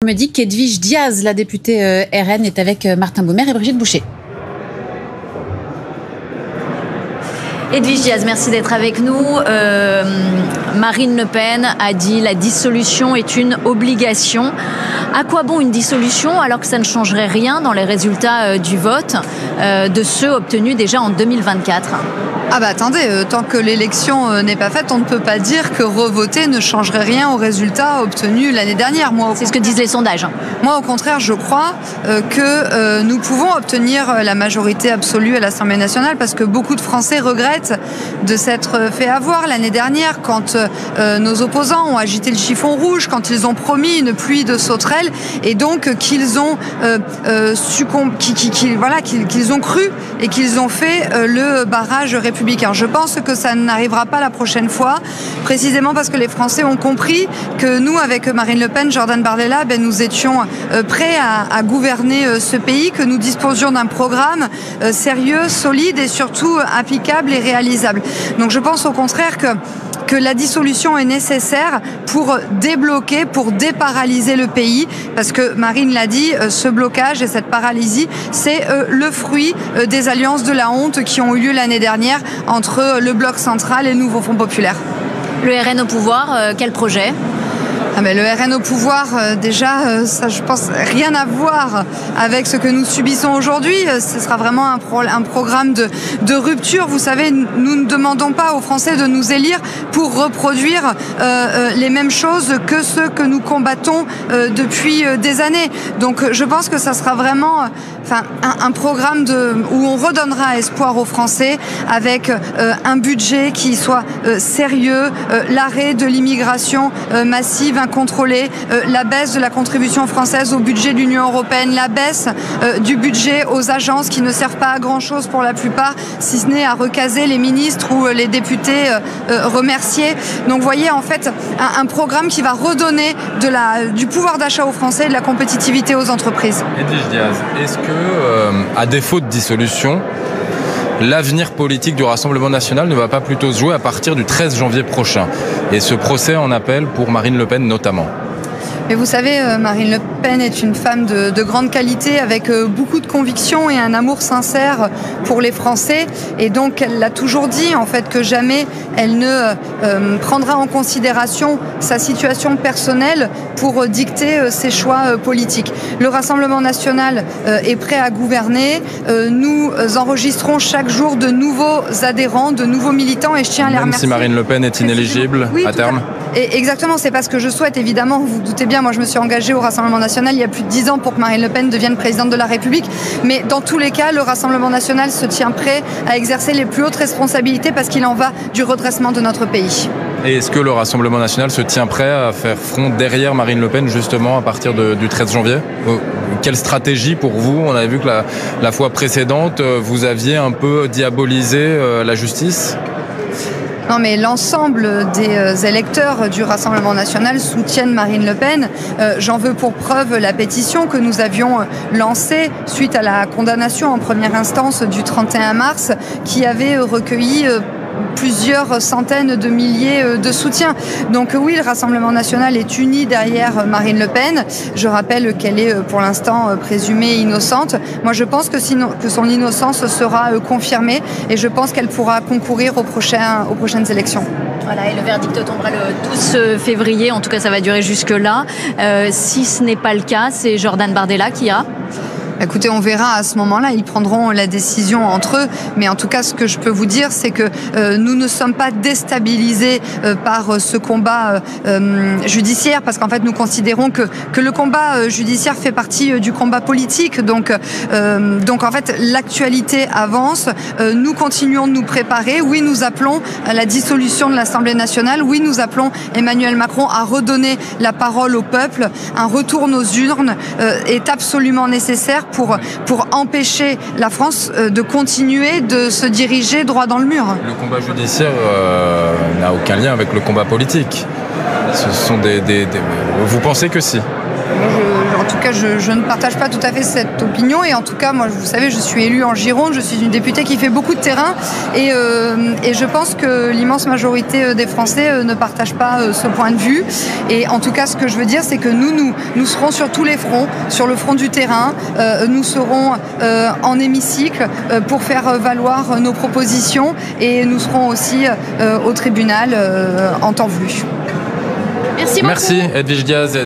On me dit qu'Edwige Diaz, la députée RN, est avec Martin Baumer et Brigitte Boucher. Edwige Diaz, merci d'être avec nous. Marine Le Pen a dit la dissolution est une obligation. À quoi bon une dissolution alors que ça ne changerait rien dans les résultats du vote de ceux obtenus déjà en 2024 ? Ah bah attendez, tant que l'élection n'est pas faite, on ne peut pas dire que revoter ne changerait rien aux résultats obtenus l'année dernière. C'est ce que disent les sondages. Moi, au contraire, je crois que nous pouvons obtenir la majorité absolue à l'Assemblée nationale parce que beaucoup de Français regrettent de s'être fait avoir l'année dernière quand nos opposants ont agité le chiffon rouge, quand ils ont promis une pluie de sauterelles et donc qu'ils ont qu'ils ont cru et qu'ils ont fait le barrage républicain. Je pense que ça n'arrivera pas la prochaine fois, précisément parce que les Français ont compris que nous, avec Marine Le Pen, Jordan Bardella, nous étions prêts à gouverner ce pays, que nous disposions d'un programme sérieux, solide et surtout applicable et réalisable. Donc je pense au contraire que la dissolution est nécessaire pour débloquer, pour déparalyser le pays, parce que Marine l'a dit, ce blocage et cette paralysie, c'est le fruit des alliances de la honte qui ont eu lieu l'année dernière entre le Bloc central et le Nouveau Front populaire. Le RN au pouvoir, quel projet ? Le RN au pouvoir, ça je pense rien à voir avec ce que nous subissons aujourd'hui. Ce sera vraiment un programme de rupture. Vous savez, nous ne demandons pas aux Français de nous élire pour reproduire les mêmes choses que ceux que nous combattons depuis des années. Donc je pense que ça sera vraiment un programme où on redonnera espoir aux Français avec un budget qui soit sérieux, l'arrêt de l'immigration massive, incontrôlée, la baisse de la contribution française au budget de l'Union européenne, la baisse du budget aux agences qui ne servent pas à grand-chose pour la plupart, si ce n'est à recaser les ministres ou les députés remerciés. Donc vous voyez en fait un programme qui va redonner du pouvoir d'achat aux Français et de la compétitivité aux entreprises. Edwige Diaz, est-ce que, à défaut de dissolution, l'avenir politique du Rassemblement national ne va pas plutôt se jouer à partir du 13 janvier prochain? Et ce procès en appel pour Marine Le Pen notamment. Mais vous savez, Marine Le Pen est une femme de grande qualité avec beaucoup de convictions et un amour sincère pour les Français. Et donc, elle l'a toujours dit, en fait, que jamais elle ne prendra en considération sa situation personnelle pour dicter ses choix politiques. Le Rassemblement national est prêt à gouverner. Nous enregistrons chaque jour de nouveaux adhérents, de nouveaux militants et je tiens à les remercier. Même si Marine Le Pen est inéligible à terme. Et exactement, c'est pas ce que je souhaite, évidemment, vous vous doutez bien, moi je me suis engagée au Rassemblement national il y a plus de 10 ans pour que Marine Le Pen devienne présidente de la République, mais dans tous les cas, le Rassemblement national se tient prêt à exercer les plus hautes responsabilités parce qu'il en va du redressement de notre pays. Et est-ce que le Rassemblement national se tient prêt à faire front derrière Marine Le Pen justement à partir du 13 janvier ? Quelle stratégie pour vous ? On avait vu que la fois précédente, vous aviez un peu diabolisé la justice ? Non, mais l'ensemble des électeurs du Rassemblement national soutiennent Marine Le Pen. J'en veux pour preuve la pétition que nous avions lancée suite à la condamnation en première instance du 31 mars qui avait recueilli plusieurs centaines de milliers de soutiens. Donc oui, le Rassemblement national est uni derrière Marine Le Pen. Je rappelle qu'elle est pour l'instant présumée innocente. Moi, je pense que son innocence sera confirmée et je pense qu'elle pourra concourir aux prochaines élections. Voilà, et le verdict tombera le 12 février. En tout cas, ça va durer jusque-là. Si ce n'est pas le cas, c'est Jordan Bardella qui a... Écoutez, on verra à ce moment-là, ils prendront la décision entre eux. Mais en tout cas, ce que je peux vous dire, c'est que nous ne sommes pas déstabilisés par ce combat judiciaire, parce qu'en fait, nous considérons que le combat judiciaire fait partie du combat politique. Donc en fait, l'actualité avance. Nous continuons de nous préparer. Oui, nous appelons à la dissolution de l'Assemblée nationale. Oui, nous appelons Emmanuel Macron à redonner la parole au peuple. Un retour aux urnes est absolument nécessaire pour empêcher la France de continuer de se diriger droit dans le mur. Le combat judiciaire n'a aucun lien avec le combat politique. Ce sont Vous pensez que si ? J'en tout cas, je ne partage pas tout à fait cette opinion. Et en tout cas, moi, vous savez, je suis élue en Gironde, je suis une députée qui fait beaucoup de terrain. Et je pense que l'immense majorité des Français ne partagent pas ce point de vue. Et en tout cas, ce que je veux dire, c'est que nous serons sur tous les fronts, sur le front du terrain. Nous serons en hémicycle pour faire valoir nos propositions. Et nous serons aussi au tribunal en temps voulu. Merci beaucoup. Merci Edwige Diaz.